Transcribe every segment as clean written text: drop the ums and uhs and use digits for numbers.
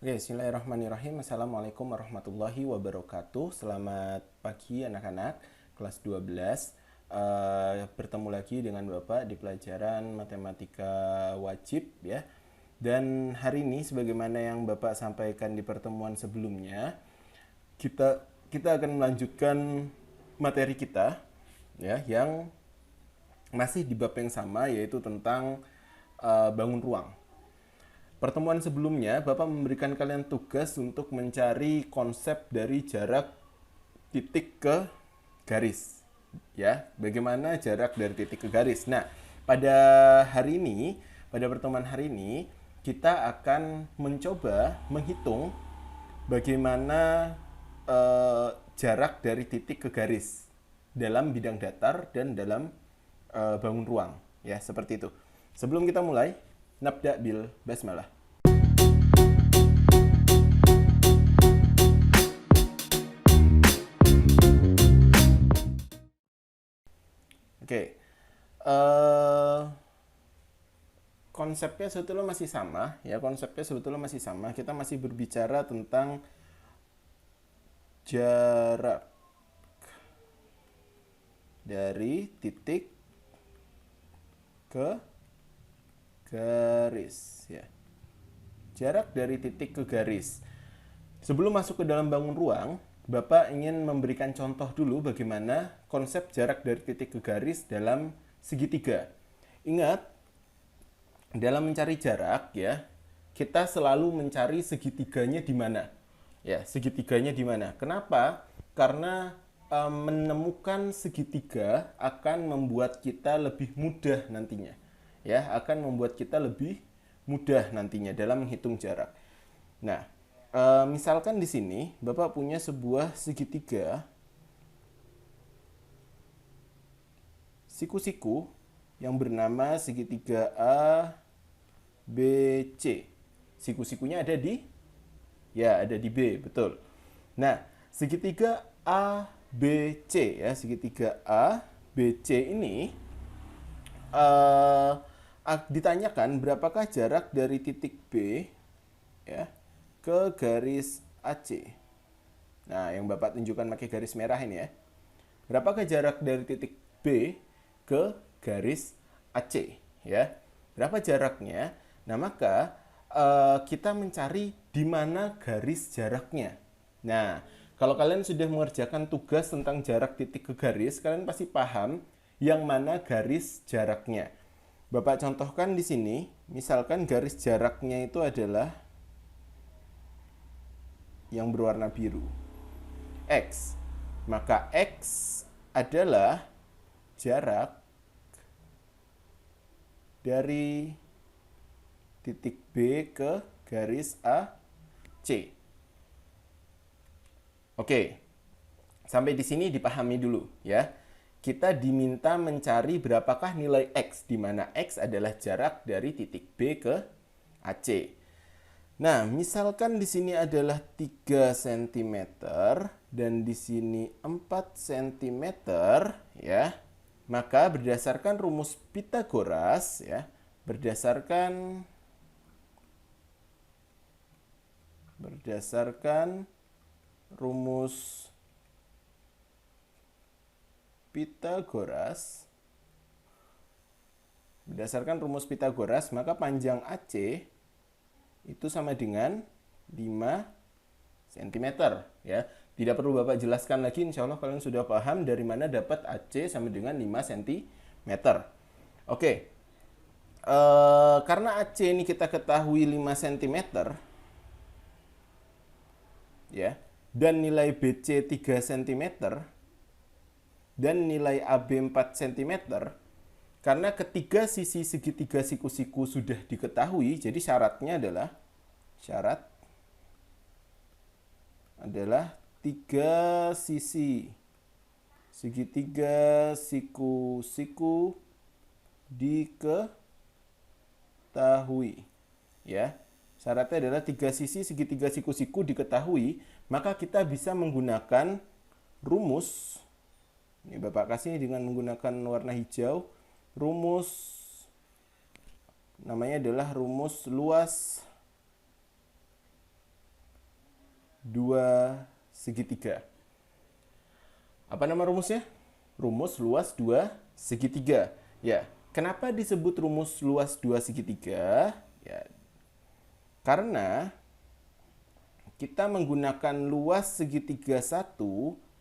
Oke, bismillahirrahmanirrahim. Assalamualaikum warahmatullahi wabarakatuh. Selamat pagi anak-anak kelas 12. Bertemu lagi dengan Bapak di pelajaran matematika wajib ya. Dan hari ini sebagaimana yang Bapak sampaikan di pertemuan sebelumnya, kita akan melanjutkan materi kita ya yang masih di bab yang sama, yaitu tentang bangun ruang. Pertemuan sebelumnya, Bapak memberikan kalian tugas untuk mencari konsep dari jarak titik ke garis. Ya, bagaimana jarak dari titik ke garis. Nah, pada hari ini, pada pertemuan hari ini, kita akan mencoba menghitung bagaimana jarak dari titik ke garis dalam bidang datar dan dalam bangun ruang. Ya, seperti itu. Sebelum kita mulai, nabda bil basmalah. Oke. Konsepnya sebetulnya masih sama, ya. Konsepnya sebetulnya masih sama. Kita masih berbicara tentang jarak dari titik ke garis, ya. Jarak dari titik ke garis. Sebelum masuk ke dalam bangun ruang, Bapak ingin memberikan contoh dulu bagaimana konsep jarak dari titik ke garis dalam segitiga. Ingat, dalam mencari jarak ya, kita selalu mencari segitiganya di mana. Ya, segitiganya di mana? Kenapa? Karena menemukan segitiga akan membuat kita lebih mudah nantinya. Ya, akan membuat kita lebih mudah nantinya dalam menghitung jarak. Nah, misalkan di sini Bapak punya sebuah segitiga siku-siku yang bernama segitiga A, B, C. Siku-sikunya ada di? Ya, ada di B, betul. Nah, segitiga A, B, C ya, segitiga A, B, C ini ditanyakan berapakah jarak dari titik B ya ke garis AC. Nah, yang Bapak tunjukkan pakai garis merah ini ya. Berapakah jarak dari titik B ke garis AC ya? Berapa jaraknya? Nah, maka kita mencari di mana garis jaraknya. Nah, kalau kalian sudah mengerjakan tugas tentang jarak titik ke garis, kalian pasti paham yang mana garis jaraknya. Bapak contohkan di sini, misalkan garis jaraknya itu adalah yang berwarna biru. X. Maka X adalah jarak dari titik B ke garis AC. Oke. Sampai di sini dipahami dulu ya. Kita diminta mencari berapakah nilai X, di mana X adalah jarak dari titik B ke AC. Nah, misalkan di sini adalah 3 cm dan di sini 4 cm ya. Maka berdasarkan rumus Pythagoras ya, berdasarkan rumus Pythagoras, maka panjang AC itu sama dengan 5 cm ya. Tidak perlu Bapak jelaskan lagi, insya Allah kalian sudah paham dari mana dapat AC sama dengan 5 cm. Oke. Karena AC ini kita ketahui 5 cm ya, dan nilai BC 3 cm dan nilai AB 4 cm, karena ketiga sisi segitiga siku-siku sudah diketahui, jadi syarat adalah tiga sisi segitiga siku-siku diketahui ya. Syaratnya adalah tiga sisi segitiga siku-siku diketahui, maka kita bisa menggunakan rumus. Ini Bapak kasih dengan menggunakan warna hijau. Rumus namanya adalah rumus luas dua segitiga. Apa nama rumusnya? Rumus luas dua segitiga. Ya, kenapa disebut rumus luas dua segitiga? Ya, karena kita menggunakan luas segitiga 1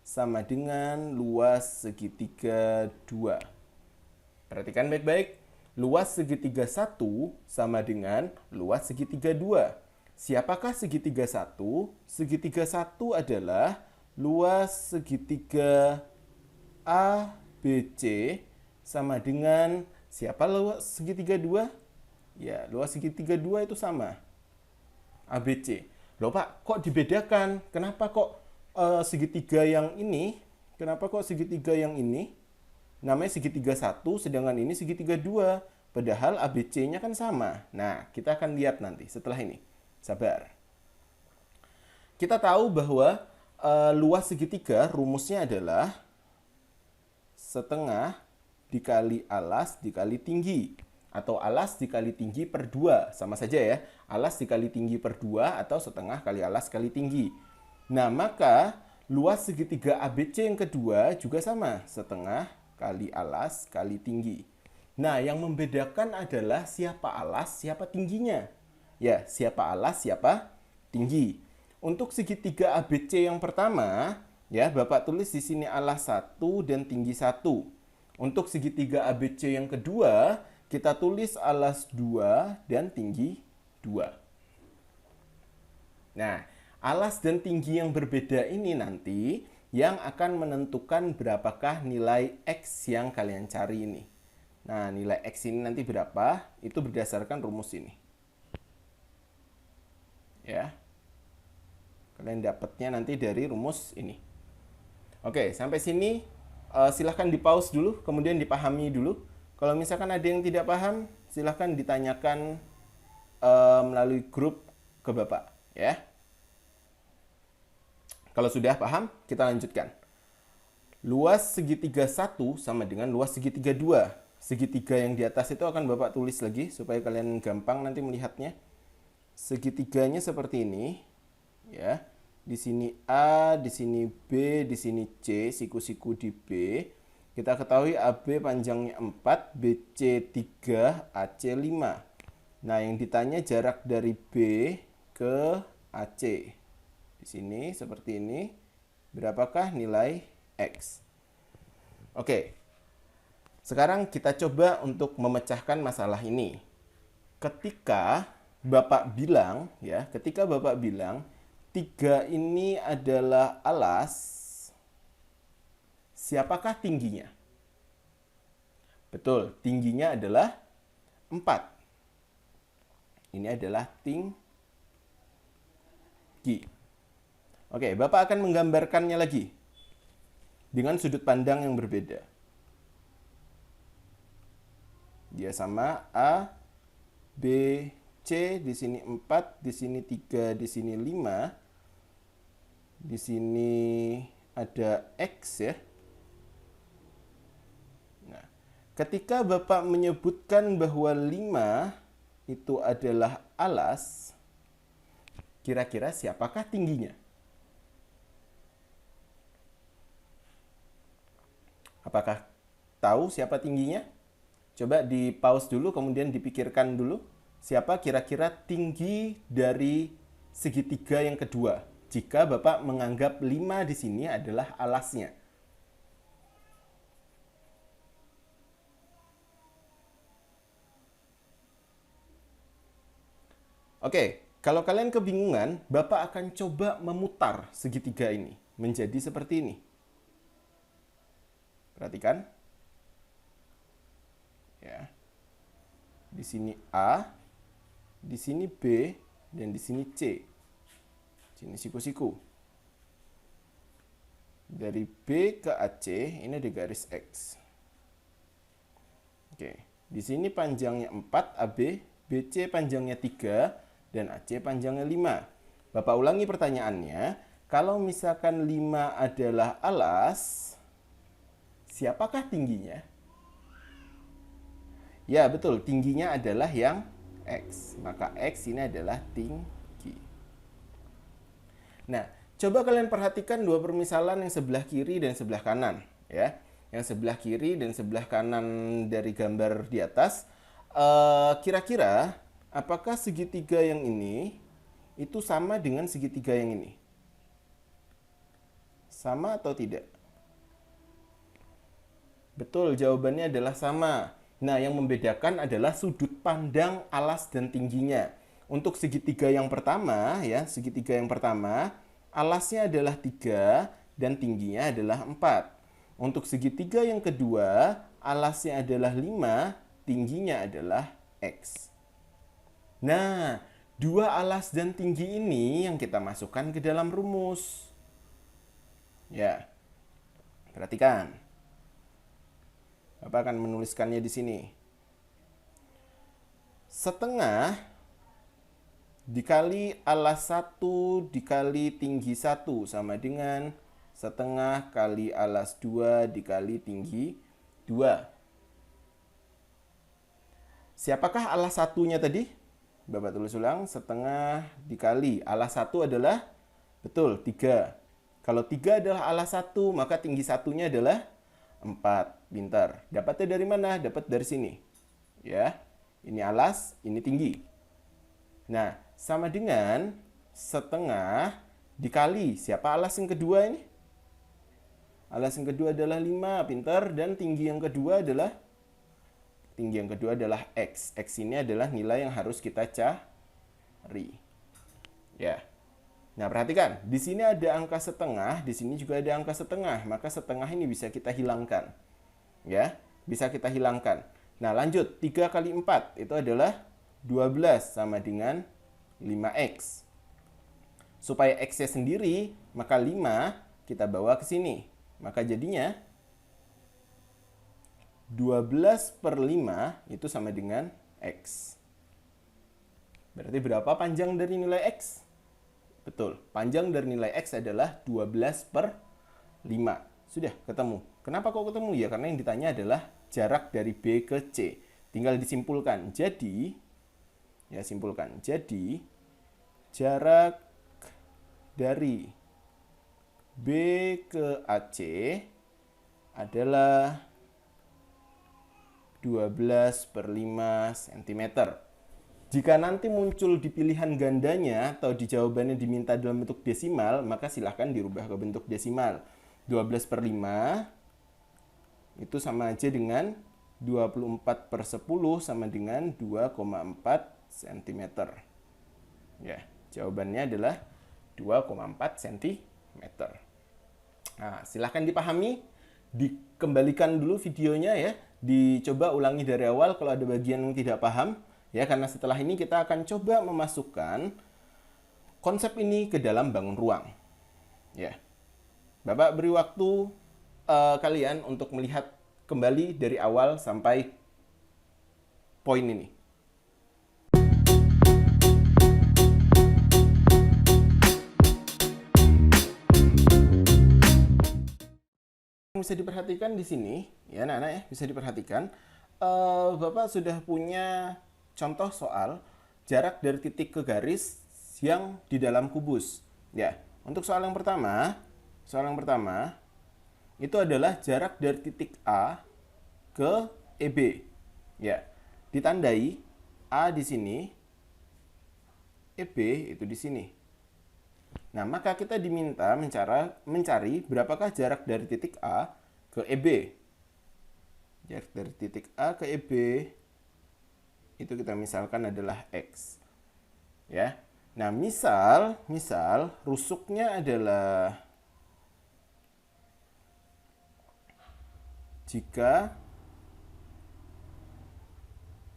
sama dengan luas segitiga 2. Perhatikan baik-baik. Luas segitiga 1 sama dengan luas segitiga 2. Siapakah segitiga 1? Segitiga 1 adalah luas segitiga ABC sama dengan siapa luas segitiga 2? Ya, luas segitiga 2 itu sama. ABC. Loh Pak, kok dibedakan? Kenapa kok segitiga yang ini? Kenapa kok segitiga yang ini namanya segitiga 1, sedangkan ini segitiga 2? Padahal ABC-nya kan sama. Nah, kita akan lihat nanti setelah ini. Sabar. Kita tahu bahwa luas segitiga rumusnya adalah setengah dikali alas dikali tinggi. Atau alas dikali tinggi per 2. Sama saja ya. Alas dikali tinggi per 2 atau setengah kali alas kali tinggi. Nah, maka luas segitiga ABC yang kedua juga sama. Setengah kali alas kali tinggi. Nah, yang membedakan adalah siapa alas, siapa tingginya. Ya, siapa alas, siapa tinggi. Untuk segitiga ABC yang pertama, ya, Bapak tulis di sini alas 1 dan tinggi 1. Untuk segitiga ABC yang kedua, kita tulis alas 2 dan tinggi 2. Nah, alas dan tinggi yang berbeda ini nanti yang akan menentukan berapakah nilai X yang kalian cari ini. Nah, nilai X ini nanti berapa? Itu berdasarkan rumus ini. Ya. Kalian dapatnya nanti dari rumus ini. Oke, sampai sini silahkan di-pause dulu, kemudian dipahami dulu. Kalau misalkan ada yang tidak paham, silahkan ditanyakan melalui grup ke Bapak. Ya. Kalau sudah paham, kita lanjutkan. Luas segitiga 1 sama dengan luas segitiga 2. Segitiga yang di atas itu akan Bapak tulis lagi supaya kalian gampang nanti melihatnya. Segitiganya seperti ini, ya. Di sini A, di sini B, di sini C, siku-siku di B. Kita ketahui AB panjangnya 4, BC 3, AC 5. Nah, yang ditanya jarak dari B ke AC. Di sini seperti ini. Berapakah nilai X? Oke. Sekarang kita coba untuk memecahkan masalah ini. Ketika Bapak bilang, ya, ketika Bapak bilang 3 ini adalah alas, siapakah tingginya? Betul, tingginya adalah 4. Ini adalah tinggi. Oke, Bapak akan menggambarkannya lagi dengan sudut pandang yang berbeda. Dia sama A, B, C, di sini 4, di sini 3, di sini 5. Di sini ada X ya. Nah, ketika Bapak menyebutkan bahwa 5 itu adalah alas, kira-kira siapakah tingginya? Apakah tahu siapa tingginya? Coba di pause dulu, kemudian dipikirkan dulu. Siapa kira-kira tinggi dari segitiga yang kedua? Jika Bapak menganggap 5 di sini adalah alasnya. Oke, kalau kalian kebingungan, Bapak akan coba memutar segitiga ini menjadi seperti ini. Perhatikan. Ya. Di sini A, di sini B, dan di sini C. Sini siku-siku. Dari B ke AC, ini ada garis X. Oke. Di sini panjangnya 4 AB, BC panjangnya 3, dan AC panjangnya 5. Bapak ulangi pertanyaannya. Kalau misalkan 5 adalah alas, siapakah tingginya? Ya, betul. Tingginya adalah yang X. Maka X ini adalah tinggi. Nah, coba kalian perhatikan dua permisalan yang sebelah kiri dan sebelah kanan, ya. Yang sebelah kiri dan sebelah kanan dari gambar di atas, kira-kira apakah segitiga yang ini itu sama dengan segitiga yang ini? Sama atau tidak? Betul, jawabannya adalah sama. Nah, yang membedakan adalah sudut pandang alas dan tingginya. Untuk segitiga yang pertama, ya, segitiga yang pertama, alasnya adalah 3 dan tingginya adalah 4. Untuk segitiga yang kedua, alasnya adalah 5, tingginya adalah X. Nah, dua alas dan tinggi ini yang kita masukkan ke dalam rumus. Ya, perhatikan. Bapak akan menuliskannya di sini. Setengah dikali alas 1 dikali tinggi 1 sama dengan setengah kali alas 2 dikali tinggi 2. Siapakah alas satunya tadi? Bapak tulis ulang, setengah dikali alas 1 adalah, betul, 3. Kalau 3 adalah alas 1, maka tinggi satunya adalah 4. Pintar. Dapatnya dari mana? Dapat dari sini. Ya. Ini alas, ini tinggi. Nah, sama dengan setengah dikali siapa alas yang kedua ini? Alas yang kedua adalah 5, pintar, dan tinggi yang kedua adalah X. X ini adalah nilai yang harus kita cari. Ya. Nah, perhatikan, di sini ada angka setengah, di sini juga ada angka setengah, maka setengah ini bisa kita hilangkan. Ya, bisa kita hilangkan. Nah, lanjut, 3 kali 4 itu adalah 12 sama dengan 5X. Supaya X-nya sendiri, maka 5 kita bawa ke sini. Maka jadinya 12 per 5 itu sama dengan X. Berarti berapa panjang dari nilai X? Betul, panjang dari nilai X adalah 12 per 5. Sudah ketemu. Kenapa kok ketemu? Ya karena yang ditanya adalah jarak dari B ke C. Tinggal disimpulkan. Jadi, ya simpulkan. Jadi, jarak dari B ke AC adalah 12 per 5 cm. Jika nanti muncul di pilihan gandanya atau di jawabannya diminta dalam bentuk desimal, maka silahkan dirubah ke bentuk desimal. 12 per 5 itu sama aja dengan 24 per 10 sama dengan 2,4 cm. Ya, jawabannya adalah 2,4 cm. Nah, silahkan dipahami, dikembalikan dulu videonya ya, dicoba ulangi dari awal kalau ada bagian yang tidak paham. Ya, karena setelah ini kita akan coba memasukkan konsep ini ke dalam bangun ruang. Ya. Bapak beri waktu kalian untuk melihat kembali dari awal sampai poin ini. Bisa diperhatikan di sini, ya anak-anak ya, bisa diperhatikan. Bapak sudah punya contoh soal jarak dari titik ke garis yang di dalam kubus. Ya, untuk soal yang pertama itu adalah jarak dari titik A ke EB. Ya, ditandai A di sini, EB itu di sini. Nah, maka kita diminta mencari berapakah jarak dari titik A ke EB. Jarak dari titik A ke EB itu kita misalkan adalah X. Ya. Nah, misal rusuknya adalah jika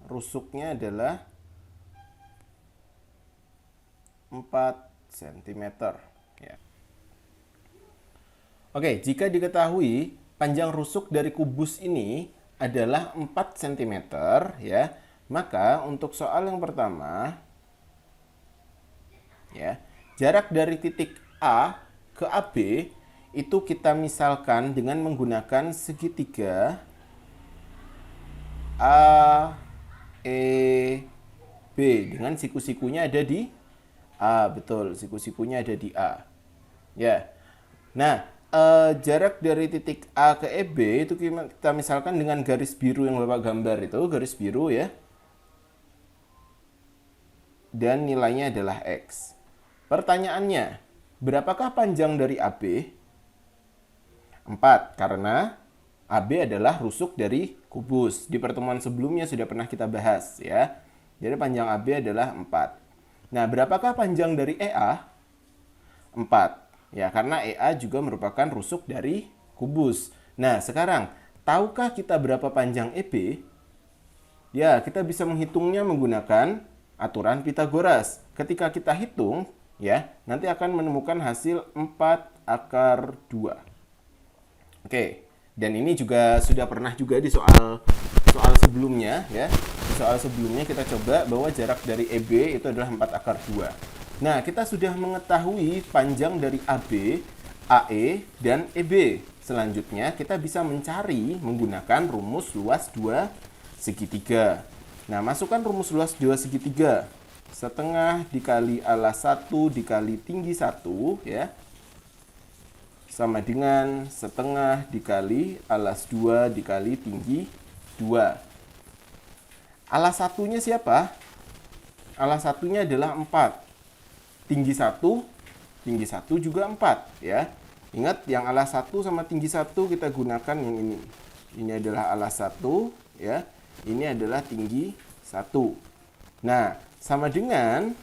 rusuknya adalah 4 cm. Ya. Oke, jika diketahui panjang rusuk dari kubus ini adalah 4 cm, ya, maka untuk soal yang pertama, ya, jarak dari titik A ke AB itu kita misalkan dengan menggunakan segitiga A, E, B dengan siku-sikunya ada di A, betul, siku-sikunya ada di A. Ya. Nah, jarak dari titik A ke EB itu kita misalkan dengan garis biru yang Bapak gambar itu, garis biru ya. Dan nilainya adalah X. Pertanyaannya, berapakah panjang dari AB? 4, karena AB adalah rusuk dari kubus. Di pertemuan sebelumnya sudah pernah kita bahas ya. Jadi panjang AB adalah 4. Nah, berapakah panjang dari EA? 4. Ya, karena EA juga merupakan rusuk dari kubus. Nah, sekarang, tahukah kita berapa panjang EB? Ya, kita bisa menghitungnya menggunakan aturan Pitagoras. Ketika kita hitung, ya, nanti akan menemukan hasil 4 akar 2. Oke, dan ini juga sudah pernah juga di soal sebelumnya, ya. Di soal sebelumnya kita coba bahwa jarak dari EB itu adalah 4 akar 2. Nah, kita sudah mengetahui panjang dari AB, AE, dan EB. Selanjutnya, kita bisa mencari menggunakan rumus luas 2 segitiga. Nah, masukkan rumus luas 2 segitiga. Setengah dikali alas 1 dikali tinggi 1, ya. Sama dengan setengah dikali alas 2 dikali tinggi 2. Alas satunya siapa? Alas satunya adalah 4. Tinggi 1 juga 4 ya. Ingat yang alas 1 sama tinggi 1 kita gunakan yang ini. Ini adalah alas 1 ya. Ini adalah tinggi 1. Nah, sama dengan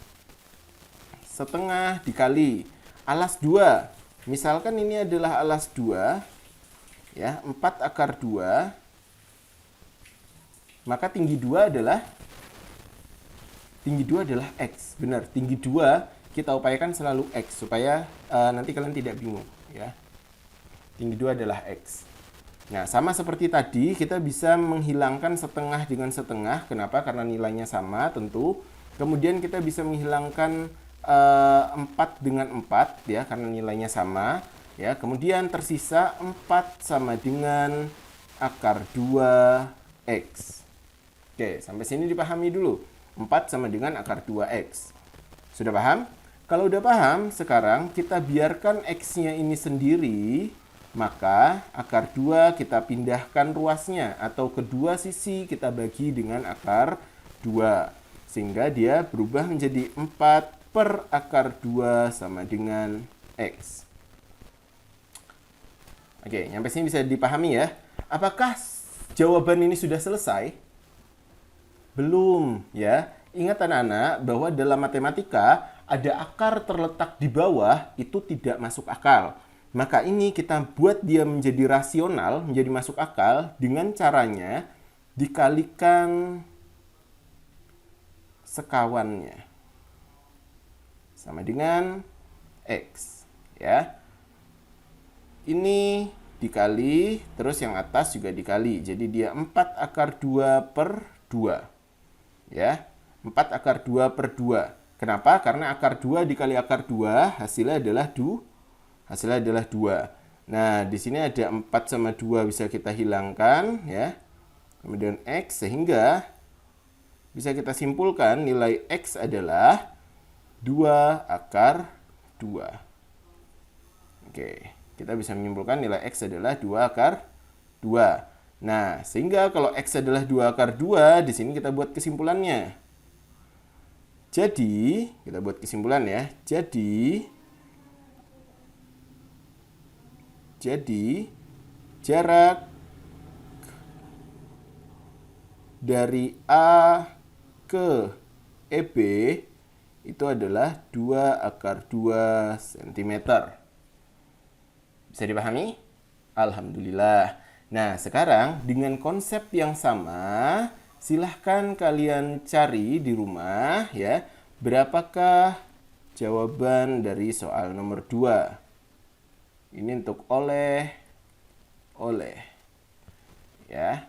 setengah dikali alas 2. Misalkan ini adalah alas 2 ya, 4 akar 2. Maka tinggi 2 adalah X. Benar, tinggi 2 kita upayakan selalu X supaya nanti kalian tidak bingung ya. Tinggi 2 adalah X. Nah, sama seperti tadi kita bisa menghilangkan setengah dengan setengah. Kenapa? Karena nilainya sama tentu. Kemudian kita bisa menghilangkan 4 dengan 4 ya, karena nilainya sama ya. Kemudian tersisa 4 sama dengan akar 2X. Oke, sampai sini dipahami dulu. 4 sama dengan akar 2X. Sudah paham? Kalau udah paham, sekarang kita biarkan X-nya ini sendiri, maka akar 2 kita pindahkan ruasnya, atau kedua sisi kita bagi dengan akar 2. Sehingga dia berubah menjadi 4 per akar 2 sama dengan X. Oke, sampai sini bisa dipahami ya. Apakah jawaban ini sudah selesai? Belum ya. Ingat anak-anak bahwa dalam matematika ada akar terletak di bawah itu tidak masuk akal. Maka ini kita buat dia menjadi rasional, menjadi masuk akal dengan caranya dikalikan sekawannya. Sama dengan X. Ya. Ini dikali, terus yang atas juga dikali. Jadi dia 4 akar 2 per 2. Ya. 4 akar 2 per 2. Kenapa? Karena akar 2 dikali akar 2 hasilnya adalah 2. Nah, di sini ada 4 sama 2 bisa kita hilangkan ya. Kemudian X, sehingga bisa kita simpulkan nilai X adalah 2 akar 2. Oke, kita bisa menyimpulkan nilai X adalah 2 akar 2. Nah, sehingga kalau X adalah 2 akar 2, di sini kita buat kesimpulannya. Jadi, kita buat kesimpulan ya. Jadi jarak dari A ke EB itu adalah 2 akar 2 cm. Bisa dipahami? Alhamdulillah. Nah, sekarang dengan konsep yang sama, silahkan kalian cari di rumah ya, berapakah jawaban dari soal nomor 2. Ini untuk oleh ya.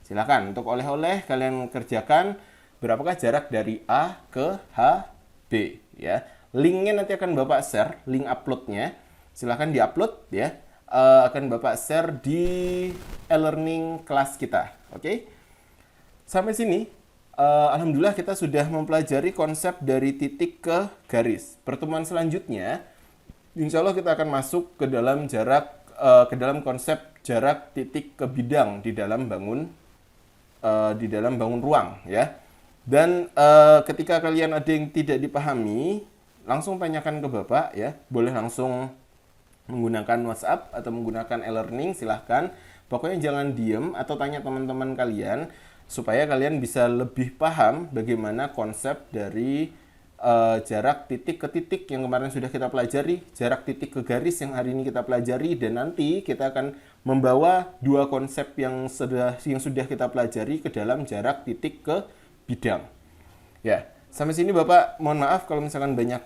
Silakan untuk oleh-oleh kalian kerjakan berapakah jarak dari A ke HB ya. Linknya nanti akan Bapak share, link uploadnya. Silahkan diupload ya. Akan Bapak share di e-learning kelas kita. Oke? Sampai sini alhamdulillah kita sudah mempelajari konsep dari titik ke garis. Pertemuan selanjutnya insya Allah kita akan masuk ke dalam ke dalam konsep jarak titik ke bidang di dalam bangun ruang ya. Dan ketika kalian ada yang tidak dipahami, langsung tanyakan ke Bapak ya. Boleh langsung menggunakan WhatsApp atau menggunakan e-learning, silahkan. Pokoknya jangan diem atau tanya teman-teman kalian supaya kalian bisa lebih paham bagaimana konsep dari jarak titik ke titik yang kemarin sudah kita pelajari, jarak titik ke garis yang hari ini kita pelajari, dan nanti kita akan membawa dua konsep yang sudah kita pelajari ke dalam jarak titik ke bidang. Ya, sampai sini Bapak mohon maaf kalau misalkan banyak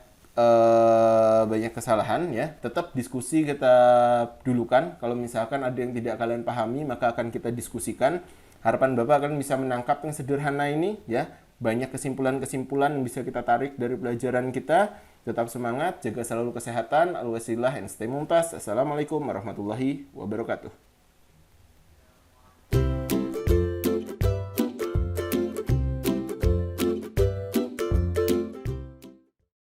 kesalahan ya. Tetap diskusi kita dulukan. Kalau misalkan ada yang tidak kalian pahami, maka akan kita diskusikan. Harapan Bapak akan bisa menangkap yang sederhana ini ya. Banyak kesimpulan-kesimpulan yang bisa kita tarik dari pelajaran kita. Tetap semangat, jaga selalu kesehatan. Always and stay mumtaz. Assalamualaikum warahmatullahi wabarakatuh.